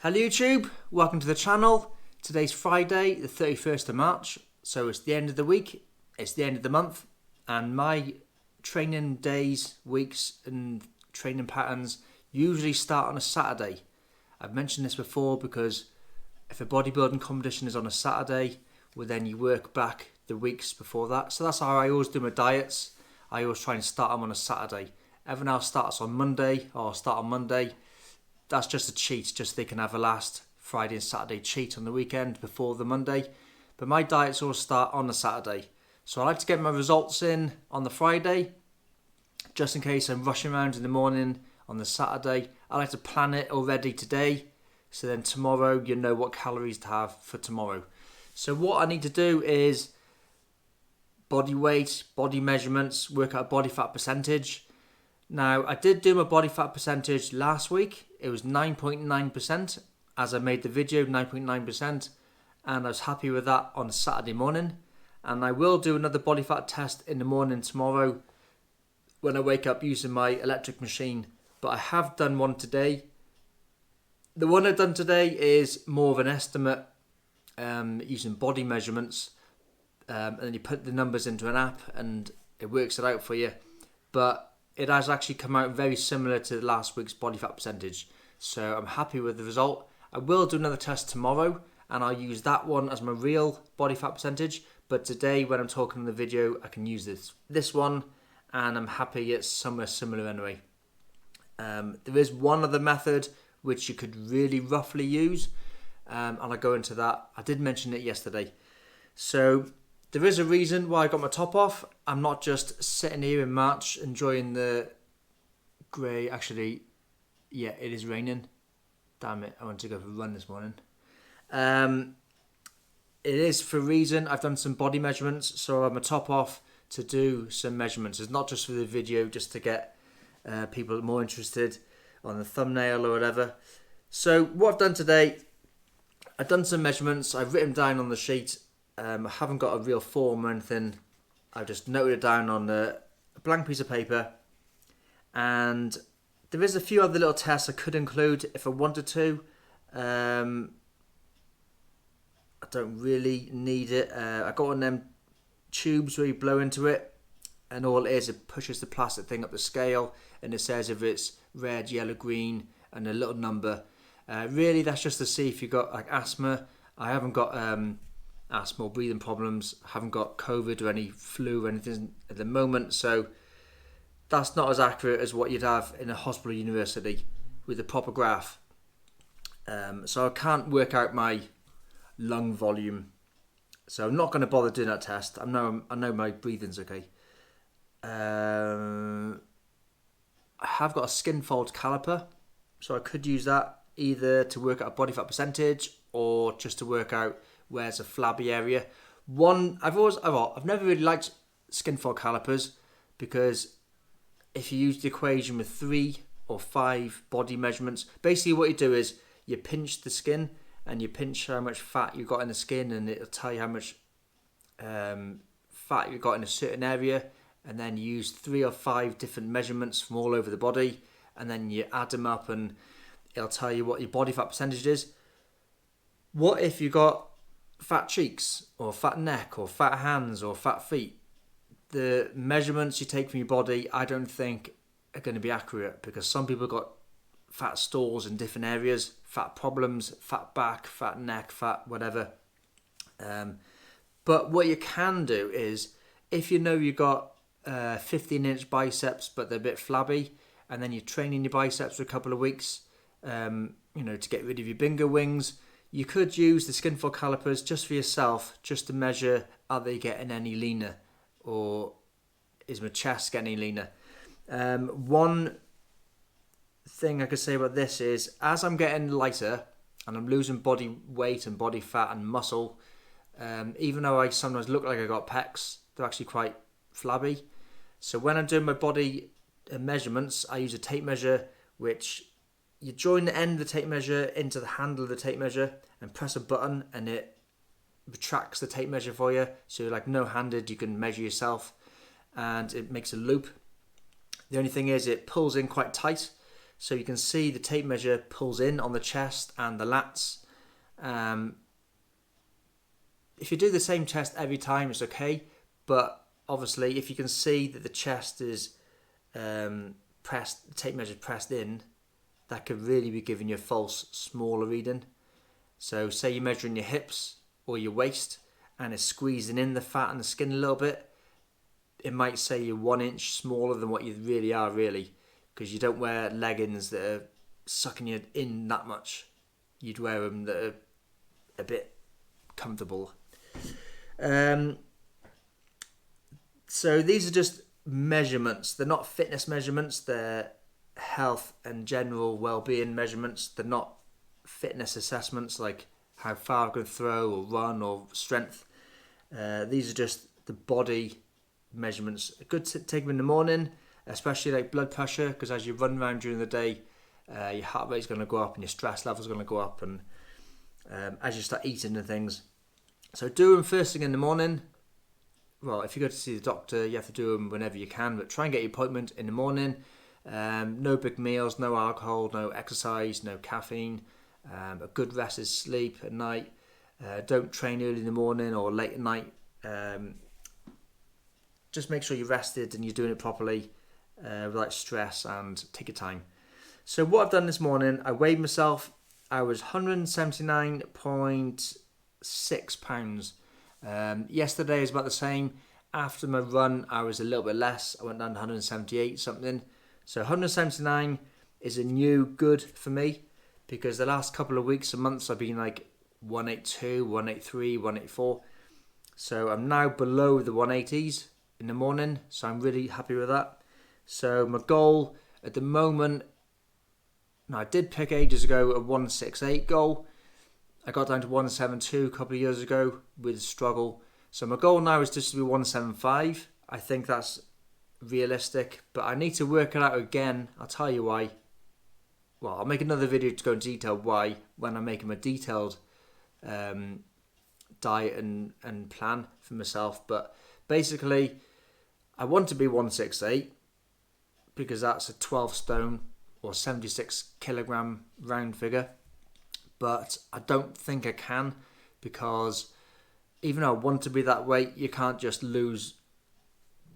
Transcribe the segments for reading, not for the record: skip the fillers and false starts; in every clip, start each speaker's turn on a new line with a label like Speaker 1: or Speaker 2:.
Speaker 1: Hello YouTube, welcome to the channel. Today's Friday the 31st of March, so it's the end of the week, it's the end of the month, and my training days, weeks and training patterns usually start on a Saturday. I've mentioned this before because if a bodybuilding competition is on a Saturday, well then you work back the weeks before that. So that's how I always do my diets. I always try and start them on a Saturday. Everyone else starts on Monday or start on Monday. That's just a cheat, just so they can have a last Friday and Saturday cheat on the weekend before the Monday. But my diets all start on a Saturday. So I like to get my results in on the Friday, just in case I'm rushing around in the morning on the Saturday. I like to plan it already today, so then tomorrow you know what calories to have for tomorrow. So what I need to do is body weight, body measurements, work out body fat percentage. Now, I did do my body fat percentage last week. It was 9.9%, as I made the video, 9.9%, and I was happy with that on Saturday morning. And I will do another body fat test in the morning tomorrow when I wake up using my electric machine. But I have done one today. The one I've done today is more of an estimate using body measurements. And then you put the numbers into an app and it works it out for you. But it has actually come out very similar to last week's body fat percentage. So I'm happy with the result. I will do another test tomorrow and I'll use that one as my real body fat percentage. But today when I'm talking in the video, I can use this one and I'm happy it's somewhere similar anyway. There is one other method which you could really roughly use. And I'll go into that. I did mention it yesterday. So there is a reason why I got my top off. I'm not just sitting here in March enjoying the grey. Actually, yeah, it is raining. Damn it, I went to go for a run this morning. It is for a reason. I've done some body measurements, so I'm a top off to do some measurements. It's not just for the video, just to get people more interested on the thumbnail or whatever. So what I've done today, I've done some measurements. I've written down on the sheet. I haven't got a real form or anything. I've just noted it down on a blank piece of paper. And there is a few other little tests I could include if I wanted to. I don't really need it. I got one of them tubes where you blow into it. And all it is, it pushes the plastic thing up the scale. And it says if it's red, yellow, green and a little number. Really, that's just to see if you've got like asthma. I haven't got asthma or breathing problems. I haven't got COVID or any flu or anything at the moment, so that's not as accurate as what you'd have in a hospital or university with a proper graph. So I can't work out my lung volume, so I'm not going to bother doing that test. I know my breathing's okay. I have got a skin fold caliper, so I could use that either to work out a body fat percentage or just to work out where's a flabby area. I've never really liked skin fold calipers because if you use the equation with 3 or 5 body measurements, basically what you do is you pinch the skin and you pinch how much fat you've got in the skin, and it'll tell you how much fat you've got in a certain area, and then you use 3 or 5 different measurements from all over the body, and then you add them up and it'll tell you what your body fat percentage is. What if you got fat cheeks or fat neck or fat hands or fat feet? The measurements you take from your body, I don't think are going to be accurate, because some people got fat stores in different areas, fat problems, fat back, fat neck, fat whatever. But what you can do is, if you know you've got 15-inch biceps but they're a bit flabby, and then you're training your biceps for a couple of weeks, to get rid of your bingo wings, you could use the skinfold calipers just for yourself, just to measure, are they getting any leaner, or is my chest getting any leaner? One thing I could say about this is, as I'm getting lighter and I'm losing body weight and body fat and muscle, even though I sometimes look like I got pecs, they're actually quite flabby. So when I'm doing my body measurements, I use a tape measure, which you join the end of the tape measure into the handle of the tape measure and press a button and it retracts the tape measure for you. So like no-handed, you can measure yourself and it makes a loop. The only thing is it pulls in quite tight. So you can see the tape measure pulls in on the chest and the lats. If you do the same test every time, it's okay. But obviously, if you can see that the chest is pressed, the tape measure pressed in, that could really be giving you a false smaller reading. So say you're measuring your hips or your waist and it's squeezing in the fat and the skin a little bit, it might say you're 1 inch smaller than what you really are, because you don't wear leggings that are sucking you in that much. You'd wear them that are a bit comfortable. So these are just measurements. They're not fitness measurements. They're health and general well-being measurements. They're not fitness assessments like how far I can throw or run or strength. These are just the body measurements. Good to take them in the morning, especially like blood pressure, because as you run around during the day, your heart rate's going to go up and your stress levels are going to go up, and as you start eating and things. So do them first thing in the morning. Well, if you go to see the doctor, you have to do them whenever you can, but try and get your appointment in the morning. No big meals, no alcohol, no exercise, no caffeine. A good rest is sleep at night. Don't train early in the morning or late at night. Just make sure you're rested and you're doing it properly without stress, and take your time. So what I've done this morning, I weighed myself. I was 179.6 pounds. Yesterday is about the same. After my run, I was a little bit less. I went down to 178 something. So 179 is a new good for me, because the last couple of weeks and months I've been like 182, 183, 184. So I'm now below the 180s in the morning. So I'm really happy with that. So my goal at the moment, now I did pick ages ago a 168 goal. I got down to 172 a couple of years ago with struggle. So my goal now is just to be 175. I think that's realistic, but I need to work it out again. I'll tell you why. Well, I'll make another video to go into detail why when I'm making a detailed diet and plan for myself. But basically, I want to be 168 because that's a 12 stone or 76 kilogram round figure. But I don't think I can, because even though I want to be that weight, you can't just lose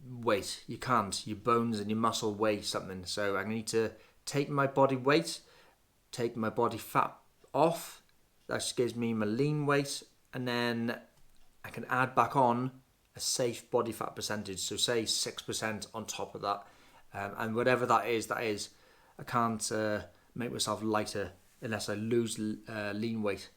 Speaker 1: weight. You can't. Your bones and your muscle weigh something. So I need to take my body weight, take my body fat off. That just gives me my lean weight, and then I can add back on a safe body fat percentage. So say 6% on top of that, and whatever that is. I can't make myself lighter unless I lose lean weight.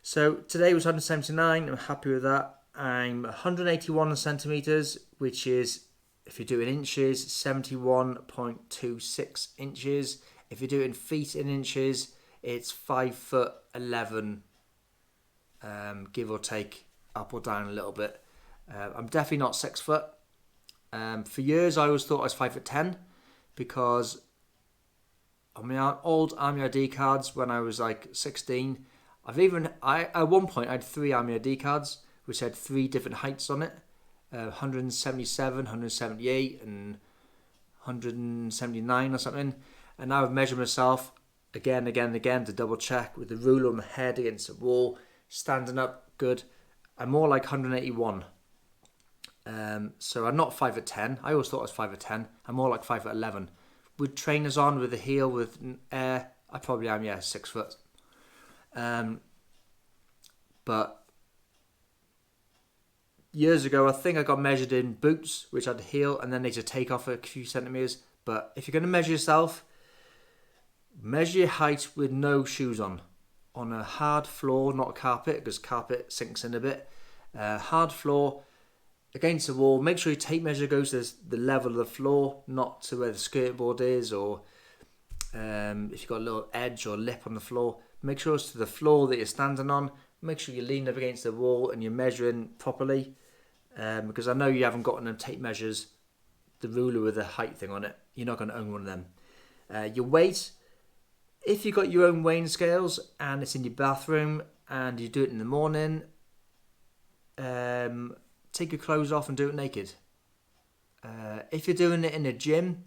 Speaker 1: So today was 179. I'm happy with that. I'm 181 centimeters, which is, if you do it in inches, 71.26 inches. If you do it in feet in inches, it's 5'11", give or take, up or down a little bit. I'm definitely not 6 foot. For years, I always thought I was 5'10", because on my old Army ID cards when I was like 16, at one point I had 3 Army ID cards which had 3 different heights on it, 177, 178 and 179 or something. And now I've measured myself again to double check with the ruler on my head against the wall, standing up good. I'm more like 181. So I'm not 5'10". I always thought I was 5'10". I'm more like 5'11". With trainers on, with a heel, with air, I probably am, 6 foot. But years ago, I think I got measured in boots, which had a heel, and then they just take off a few centimetres. But if you're going to measure yourself, measure your height with no shoes on a hard floor, not carpet, because carpet sinks in a bit. Hard floor, against the wall. Make sure your tape measure goes to the level of the floor, not to where the skirt board is, or if you've got a little edge or lip on the floor. Make sure it's to the floor that you're standing on. Make sure you're leaning up against the wall and you're measuring properly, because I know you haven't got them tape measures, the ruler with the height thing on it. You're not going to own one of them. Your weight, if you've got your own weighing scales and it's in your bathroom and you do it in the morning, take your clothes off and do it naked. If you're doing it in a gym,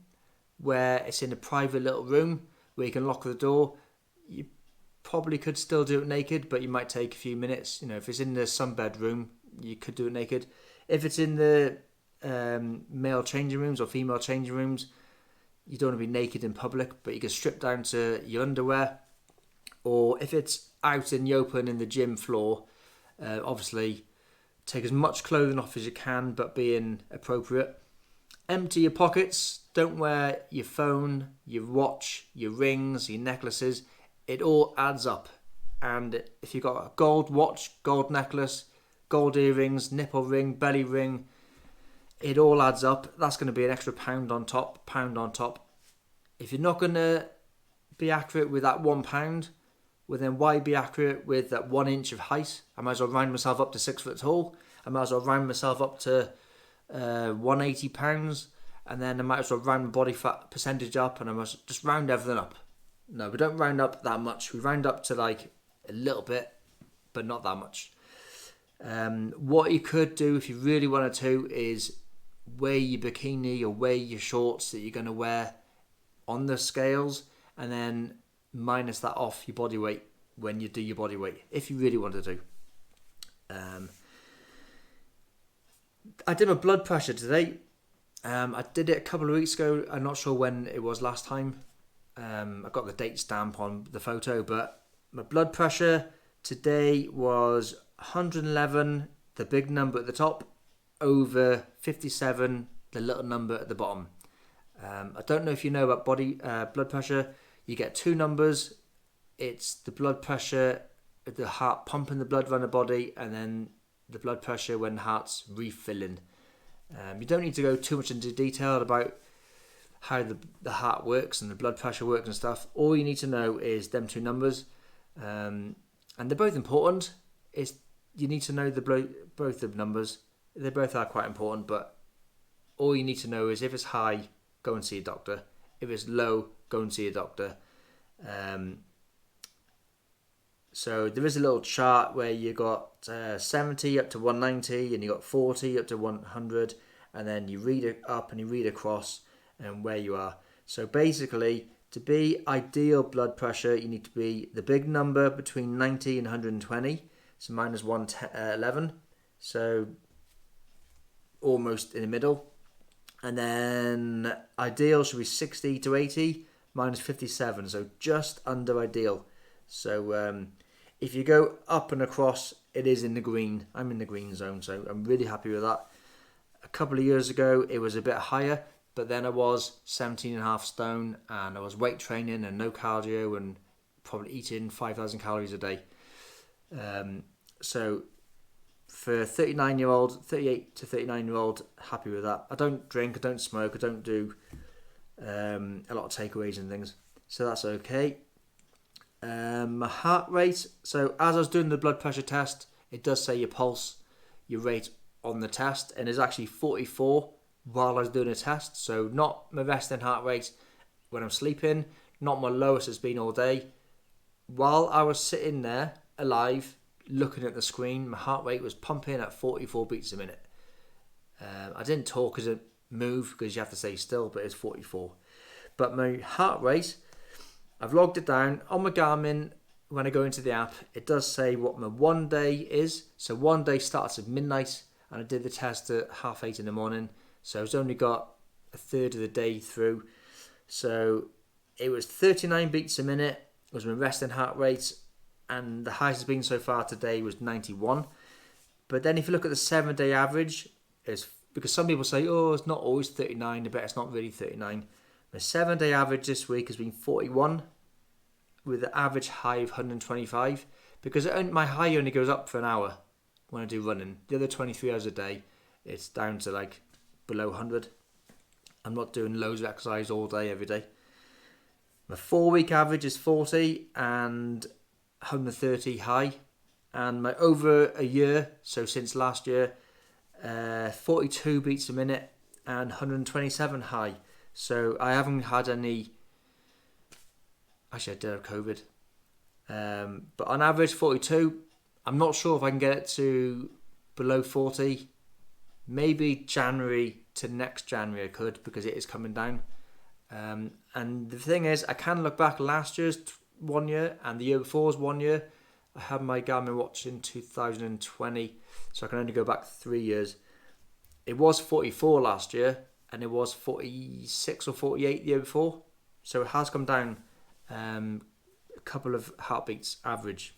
Speaker 1: where it's in a private little room where you can lock the door, you probably could still do it naked, but you might take a few minutes. If it's in the sunbed room, you could do it naked. If it's in the male changing rooms or female changing rooms, you don't want to be naked in public, but you can strip down to your underwear. Or if it's out in the open in the gym floor, obviously take as much clothing off as you can, but being appropriate. Empty your pockets. Don't wear your phone, your watch, your rings, your necklaces. It all adds up. And if you've got a gold watch, gold necklace, gold earrings, nipple ring, belly ring, it all adds up. That's going to be an extra pound on top. If you're not going to be accurate with that £1, well then why be accurate with that 1 inch of height? I might as well round myself up to 6 foot tall. I might as well round myself up to 180 pounds, and then I might as well round my body fat percentage up, and I must just round everything up. No, we don't round up that much. We round up to like a little bit, but not that much. What you could do if you really wanted to is wear your bikini or wear your shorts that you're going to wear on the scales, and then minus that off your body weight when you do your body weight, if you really wanted to. I did my blood pressure today. I did it a couple of weeks ago. I'm not sure when it was last time. I got the date stamp on the photo, but my blood pressure today was 111, the big number at the top, over 57, the little number at the bottom. I don't know if you know about blood pressure. You get two numbers. It's the blood pressure, the heart pumping the blood around the body, and then the blood pressure when the heart's refilling. You don't need to go too much into detail about how the heart works and the blood pressure works and stuff. All you need to know is them two numbers, and they're both important. You need to know both the numbers. They both are quite important, but all you need to know is if it's high, go and see a doctor. If it's low, go and see a doctor. So there is a little chart where you got 70 up to 190, and you got 40 up to 100, and then you read it up and you read across and where you are. So basically, to be ideal blood pressure, you need to be the big number between 90 and 120. So mine is 111. So almost in the middle. And then ideal should be 60 to 80. Mine is 57. So just under ideal. So if you go up and across, it is in the green. I'm in the green zone. So I'm really happy with that. A couple of years ago, it was a bit higher. But then I was 17.5 stone, and I was weight training and no cardio and probably eating 5,000 calories a day. So for 38 to 39-year-old, happy with that. I don't drink, I don't smoke, I don't do a lot of takeaways and things. So that's okay. My heart rate. So as I was doing the blood pressure test, it does say your pulse, your rate on the test, and it's actually 44 while I was doing a test. So not my resting heart rate when I'm sleeping, not my lowest it's been all day. While I was sitting there alive looking at the screen, my heart rate was pumping at 44 beats a minute. I didn't talk as I move because you have to stay still, but it's 44. But my heart rate, I've logged it down on my Garmin. When I go into the app, it does say what my one day is. So one day starts at midnight, and I did the test at 8:30 in the morning. So it's only got a third of the day through. So it was 39 beats a minute was my resting heart rate, and the highest it's been so far today was 91. But then if you look at the 7-day average, it's because some people say, oh, it's not always 39, I bet it's not really 39. The 7-day average this week has been 41 with an average high of 125, because my high only goes up for an hour when I do running. The other 23 hours a day, it's down to like below 100. I'm not doing loads of exercise all day, every day. My 4-week average is 40 and 130 high. And my over a year, so since last year, 42 beats a minute and 127 high. So I haven't had any... Actually, I did have COVID. But on average, 42. I'm not sure if I can get it to below 40. Maybe January to next January I could, because it is coming down. And the thing is, I can look back last year's 1 year and the year before's 1 year. I had my Garmin watch in 2020, so I can only go back 3 years. It was 44 last year, and it was 46 or 48 the year before. So it has come down a couple of heartbeats average,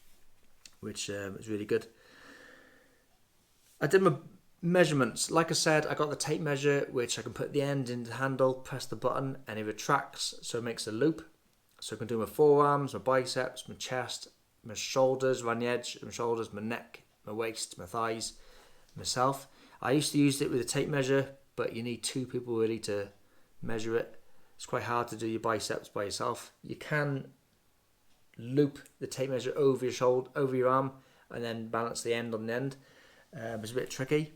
Speaker 1: which is really good. I did my measurements. Like I said, I got the tape measure, which I can put the end in the handle, press the button, and it retracts, so it makes a loop. So I can do my forearms, my biceps, my chest, my shoulders, around the edge of my shoulders, my neck, my waist, my thighs, myself. I used to use it with a tape measure, but you need 2 people really to measure it. It's quite hard to do your biceps by yourself. You can loop the tape measure over your shoulder, over your arm, and then balance the end on the end. It's a bit tricky.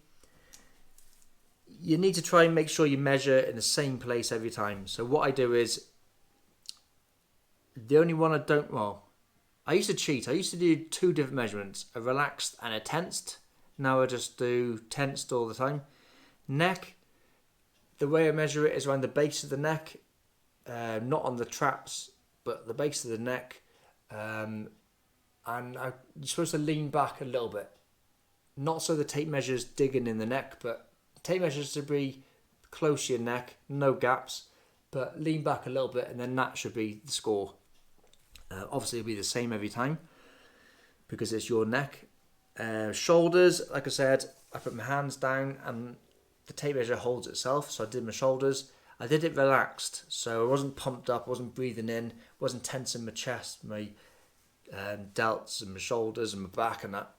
Speaker 1: You need to try and make sure you measure in the same place every time. So what I do is, the only one I don't, well, I used to cheat. I used to do 2 different measurements, a relaxed and a tensed. Now I just do tensed all the time. Neck, the way I measure it is around the base of the neck, not on the traps, but the base of the neck. And you're supposed to lean back a little bit. Not so the tape measure's digging in the neck, but tape measures to be close to your neck, no gaps, but lean back a little bit, and then that should be the score. Obviously, it'll be the same every time because it's your neck. Shoulders, like I said, I put my hands down and the tape measure holds itself. So I did my shoulders. I did it relaxed, so I wasn't pumped up, wasn't breathing in, wasn't tensing my chest, my delts and my shoulders and my back and that.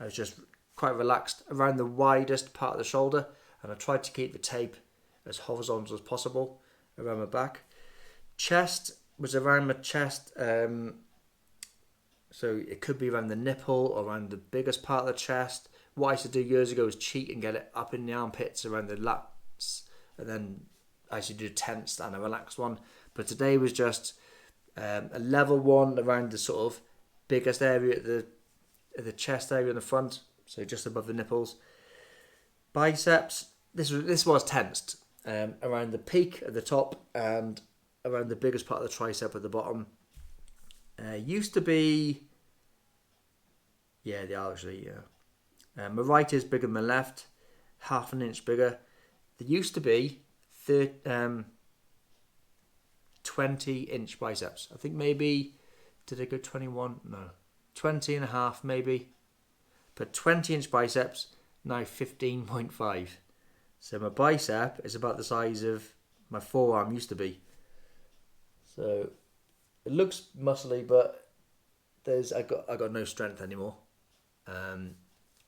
Speaker 1: I was just quite relaxed around the widest part of the shoulder, and I tried to keep the tape as horizontal as possible around my back. Chest was around my chest, so it could be around the nipple or around the biggest part of the chest. What I used to do years ago was cheat and get it up in the armpits around the lats, and then I used to do a tensed and a relaxed one. But today was just a level one around the sort of biggest area at the chest area in the front, so just above the nipples. Biceps, this was tensed around the peak at the top and around the biggest part of the tricep at the bottom. Used to be, yeah, they are actually, yeah. My right is bigger than my left, half an inch bigger. There used to be 20-inch biceps. I think maybe, did I go 21? No. 20 and a half maybe. But 20-inch biceps, now 15.5. So my bicep is about the size of my forearm used to be. So it looks muscly, but I got no strength anymore.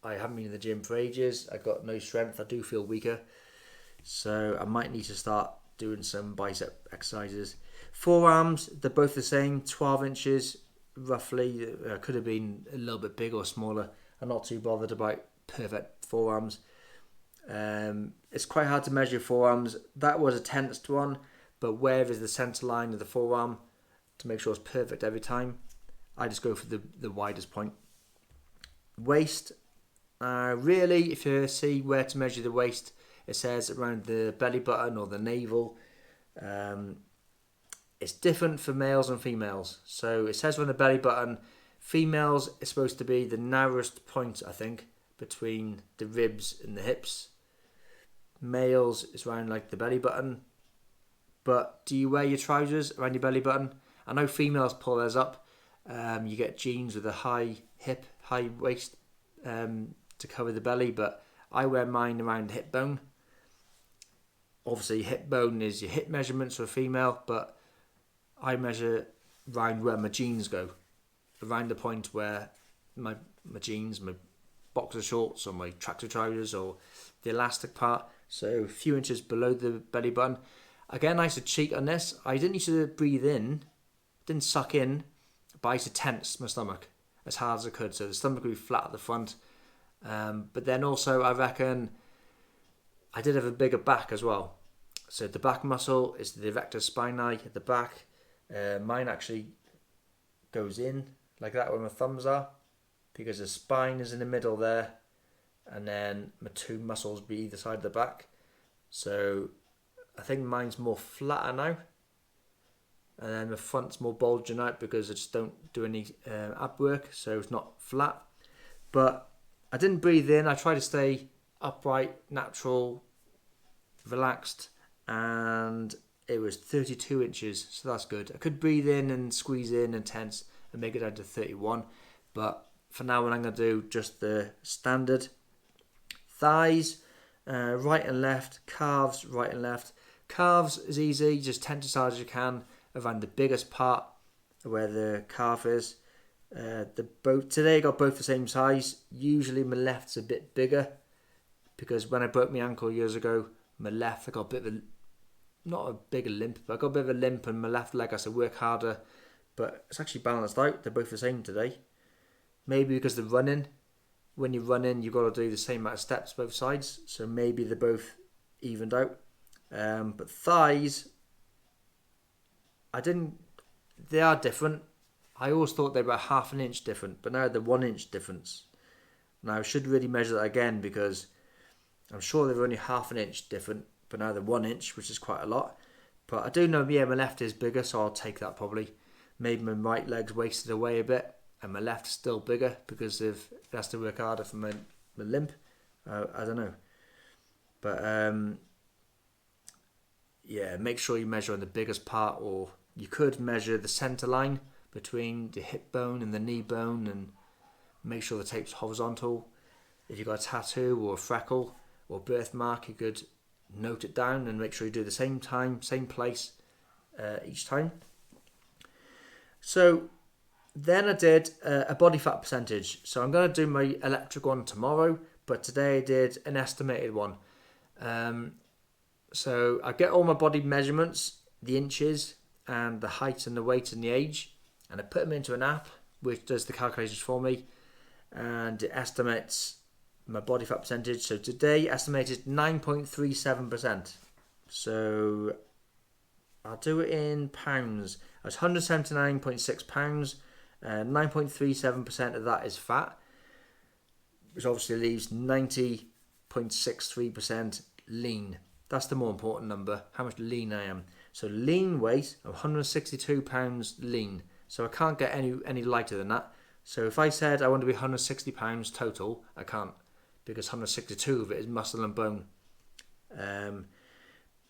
Speaker 1: I haven't been in the gym for ages. I got no strength. I do feel weaker. So I might need to start doing some bicep exercises. Forearms, they're both the same, 12 inches roughly. Could have been a little bit bigger or smaller. I'm not too bothered about perfect forearms. It's quite hard to measure forearms. That was a tensed one, but where is the centre line of the forearm to make sure it's perfect every time? I just go for the widest point. Waist, really, if you see where to measure the waist, it says around the belly button or the navel. It's different for males and females. So it says around the belly button. Females is supposed to be the narrowest point, I think, between the ribs and the hips. Males is around like the belly button. But do you wear your trousers around your belly button? I know females pull theirs up. You get jeans with a high hip, high waist to cover the belly, but I wear mine around the hip bone. Obviously, hip bone is your hip measurements for a female, but I measure around where my jeans go, around the point where my jeans, my boxer shorts or my tractor trousers or the elastic part, so a few inches below the belly button. Again, I used to cheat on this. I didn't used to breathe in, didn't suck in, but I used to tense my stomach as hard as I could, so the stomach would be flat at the front. But then also, I reckon I did have a bigger back as well. So the back muscle is the erector spinae at the back. Mine actually goes in like that where my thumbs are, because the spine is in the middle there, and then my 2 muscles be either side of the back. So I think mine's more flatter now, and then the front's more bulging out because I just don't do any ab work, so it's not flat. But I didn't breathe in. I tried to stay upright, natural, relaxed, and it was 32 inches, so that's good. I could breathe in and squeeze in and tense and make it down to 31, but for now I'm going to do just the standard. Thighs, right and left, calves, right and left. Calves is easy, just tense as hard as you can around the biggest part where the calf is. Today I got both the same size. Usually my left's a bit bigger because when I broke my ankle years ago, my left I got a bit of not a bigger limp, but I got a bit of a limp, and my left leg has to work harder. But it's actually balanced out. They're both the same today. Maybe because they're running. When you're running, you've got to do the same amount of steps both sides. So maybe they're both evened out. But thighs, they are different. I always thought they were about half an inch different, but now they're 1 inch difference. Now I should really measure that again because I'm sure they're only half an inch different, but now they're 1 inch, which is quite a lot. But I do know, my left is bigger, so I'll take that probably. Maybe my right leg's wasted away a bit, and my left is still bigger because it has to work harder for my limp. I don't know. But make sure you measure on the biggest part, or you could measure the centre line between the hip bone and the knee bone and make sure the tape's horizontal. If you've got a tattoo or a freckle or birthmark, you could note it down and make sure you do the same time, same place each time. So then I did a body fat percentage. So I'm going to do my electric one tomorrow, but today I did an estimated one. So I get all my body measurements, the inches and the height and the weight and the age, and I put them into an app which does the calculations for me, and it estimates my body fat percentage. So today estimated 9.37%. So I'll do it in pounds. I was 179.6 pounds. 9.37% of that is fat, which obviously leaves 90.63% lean. That's the more important number, how much lean I am. So lean weight of 162 pounds lean. So I can't get any lighter than that. So if I said I want to be 160 pounds total, I can't, because 162 of it is muscle and bone.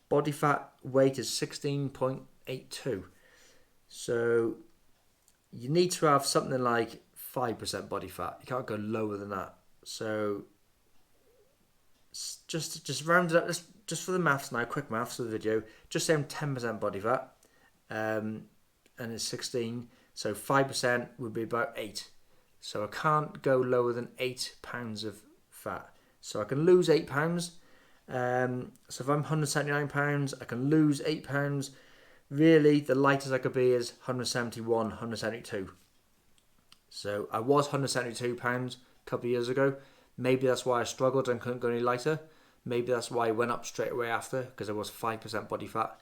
Speaker 1: Body fat weight is 16.82. So you need to have something like 5% body fat. You can't go lower than that. So just round it up. Just for the maths now, quick maths of the video. Just say I'm 10% body fat, and it's 16. So 5% would be about 8. So I can't go lower than 8 pounds of fat. So I can lose 8 pounds. So if I'm 179 pounds, I can lose 8 pounds. Really, the lightest I could be is 171, 172. So I was 172 pounds a couple of years ago. Maybe that's why I struggled and couldn't go any lighter. Maybe that's why I went up straight away after, because I was 5% body fat.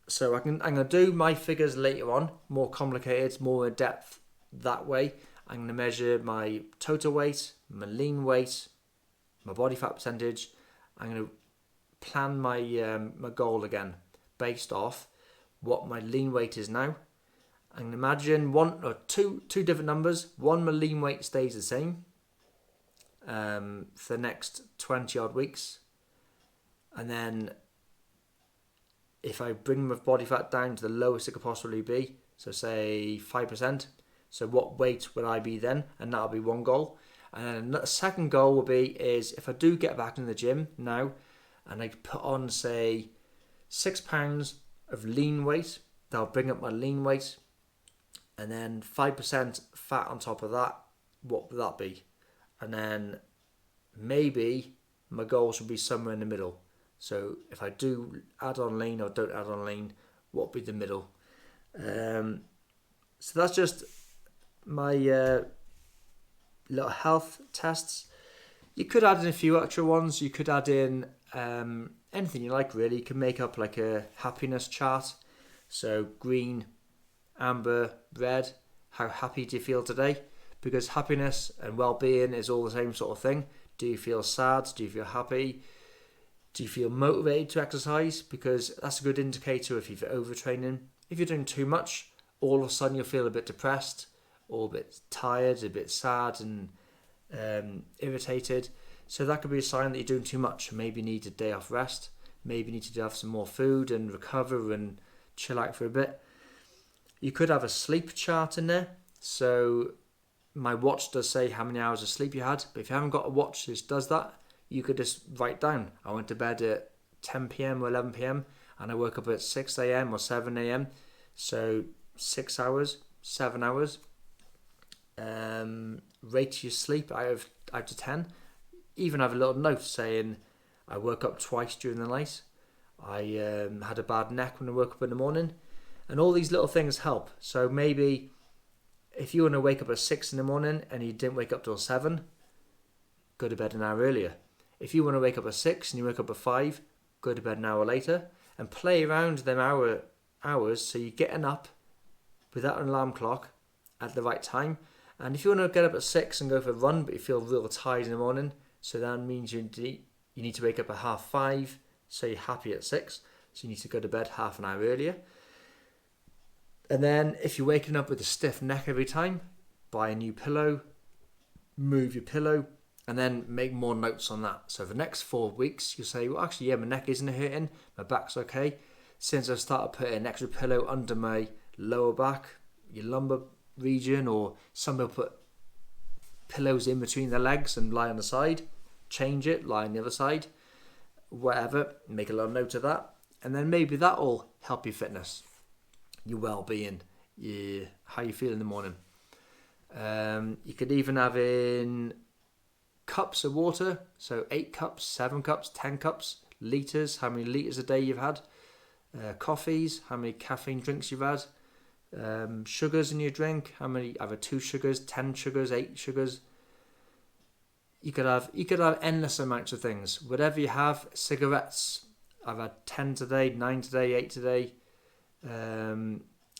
Speaker 1: So I'm going to do my figures later on, more complicated, more in depth that way. I'm going to measure my total weight, my lean weight, my body fat percentage. I'm going to plan my my goal again based off what my lean weight is now. I can imagine two different numbers. One, my lean weight stays the same for the next 20 odd weeks, and then if I bring my body fat down to the lowest it could possibly be, so say 5%, so what weight would I be then? And that'll be one goal. And then a second goal will be is if I do get back in the gym now and I put on say 6 pounds of lean weight, that'll bring up my lean weight, and then 5% fat on top of that, what would that be? And then maybe my goal should be somewhere in the middle. So if I do add on lean or don't add on lean, what would be the middle? So that's just my little health tests. You could add in a few extra ones. You could add in anything you like, really. You can make up like a happiness chart. So green, amber, red. How happy do you feel today? Because happiness and well-being is all the same sort of thing. Do you feel sad? Do you feel happy? Do you feel motivated to exercise? Because that's a good indicator if you're overtraining. If you're doing too much, all of a sudden you'll feel a bit depressed, or a bit tired, a bit sad and irritated. So that could be a sign that you're doing too much. Maybe you need a day off rest. Maybe you need to have some more food and recover and chill out for a bit. You could have a sleep chart in there. So my watch does say how many hours of sleep you had. But if you haven't got a watch that does that, you could just write down, I went to bed at 10 p.m. or 11 p.m. and I woke up at 6 a.m. or 7 a.m. So 6 hours, 7 hours. Rate your sleep out of 10. Even have a little note saying, I woke up twice during the night. I had a bad neck when I woke up in the morning. And all these little things help. So maybe if you want to wake up at 6 in the morning and you didn't wake up till 7, go to bed an hour earlier. If you want to wake up at 6 and you wake up at 5, go to bed an hour later. And play around them hours so you're getting up without an alarm clock at the right time. And if you want to get up at 6 and go for a run but you feel real tired in the morning, so that means you need to wake up at 5:30, so you're happy at 6, so you need to go to bed half an hour earlier. And then if you're waking up with a stiff neck every time, buy a new pillow, move your pillow, and then make more notes on that. So for the next 4 weeks, you'll say, well, actually, yeah, my neck isn't hurting, my back's okay. Since I've started putting an extra pillow under my lower back, your lumbar region, or some people put pillows in between their legs and lie on the side, change it, lie on the other side, whatever, make a little note of that. And then maybe that'll help your fitness, your well-being, how you feel in the morning. You could even have in cups of water, so 8 cups, 7 cups, 10 cups, litres, how many litres a day you've had, coffees, how many caffeine drinks you've had, sugars in your drink, how many, either 2 sugars, 10 sugars, 8 sugars. You could have endless amounts of things. Whatever you have, cigarettes, I've had 10 today, 9 today, 8 today.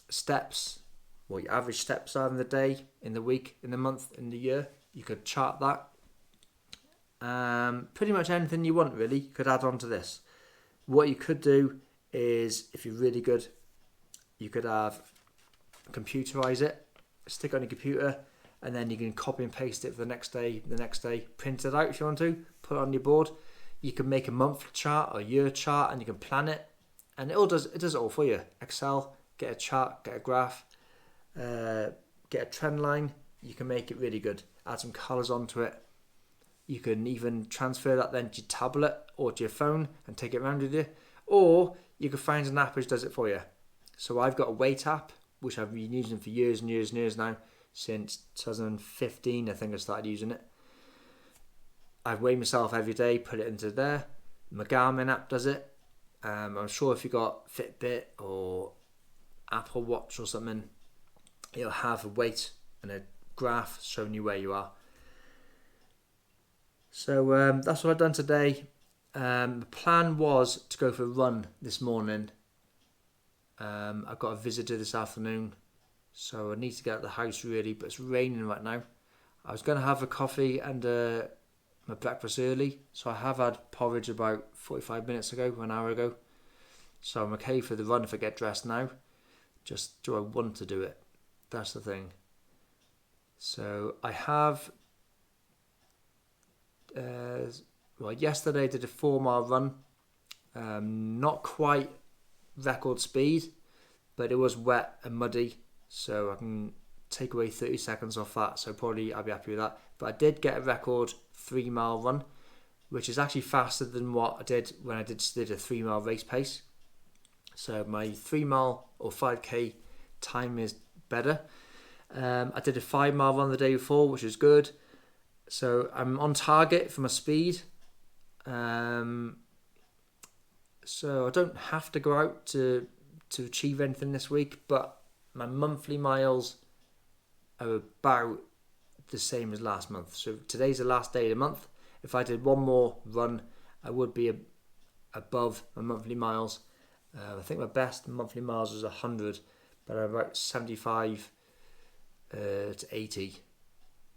Speaker 1: Steps, what your average steps are in the day, in the week, in the month, in the year. You could chart that. Pretty much anything you want, really, you could add on to this. What you could do is, if you're really good, you could have computerize it, stick it on your computer, and then you can copy and paste it for the next day, print it out if you want to, put it on your board. You can make a month chart or year chart, and you can plan it, and it does it all for you. Excel, get a chart, get a graph, get a trend line. You can make it really good. Add some colours onto it. You can even transfer that then to your tablet or to your phone and take it around with you. Or you can find an app which does it for you. So I've got a weight app, which I've been using for years and years and years now. Since 2015, I think I started using it. I weigh myself every day, put it into there. My Garmin app does it. I'm sure if you got Fitbit or Apple Watch or something, it'll have a weight and a graph showing you where you are. So that's what I've done today. The plan was to go for a run this morning. I've got a visitor this afternoon, so I need to get out of the house really, but it's raining right now. I was going to have a coffee and my breakfast early, so I have had porridge about 45 minutes ago, an hour ago. So I'm okay for the run if I get dressed now. Just do I want to do it? That's the thing. So I have... yesterday I did a 4-mile run. Not quite record speed, but it was wet and muddy, so I can take away 30 seconds off that, so probably I'll be happy with that. But I did get a record 3-mile run, which is actually faster than what I did when I did a 3-mile race pace. So my 3-mile or 5k time is better. I did a 5-mile run the day before, which is good. So I'm on target for my speed. So I don't have to go out to achieve anything this week, but my monthly miles are about the same as last month. So today's the last day of the month. If I did one more run, I would be above my monthly miles. I think my best monthly miles was 100, but I'm about 75 to 80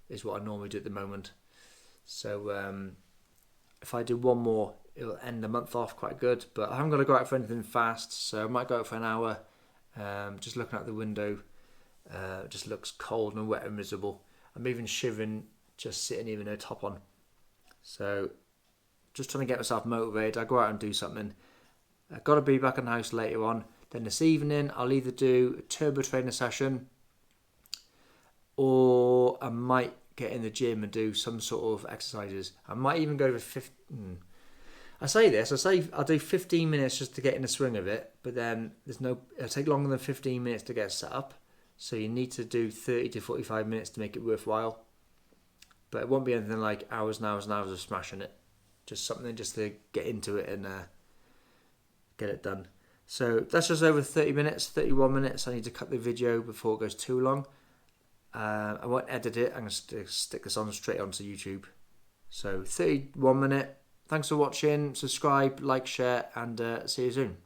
Speaker 1: is what I normally do at the moment. So if I do one more, it'll end the month off quite good. But I haven't got to go out for anything fast, so I might go out for an hour. Just looking out the window, it just looks cold and wet and miserable. I'm even shivering just sitting even a top on. So just trying to get myself motivated. I go out and do something. I've got to be back in the house later on. Then this evening I'll either do a turbo trainer session, or I might get in the gym and do some sort of exercises. I might even go for 15. I say I'll do 15 minutes just to get in the swing of it, but then it'll take longer than 15 minutes to get set up. So you need to do 30 to 45 minutes to make it worthwhile. But it won't be anything like hours and hours and hours of smashing it. Just something just to get into it and get it done. So that's just over 30 minutes, 31 minutes. I need to cut the video before it goes too long. I won't edit it. I'm going to stick this on straight onto YouTube. So 31 minute. Thanks for watching. Subscribe, like, share, and see you soon.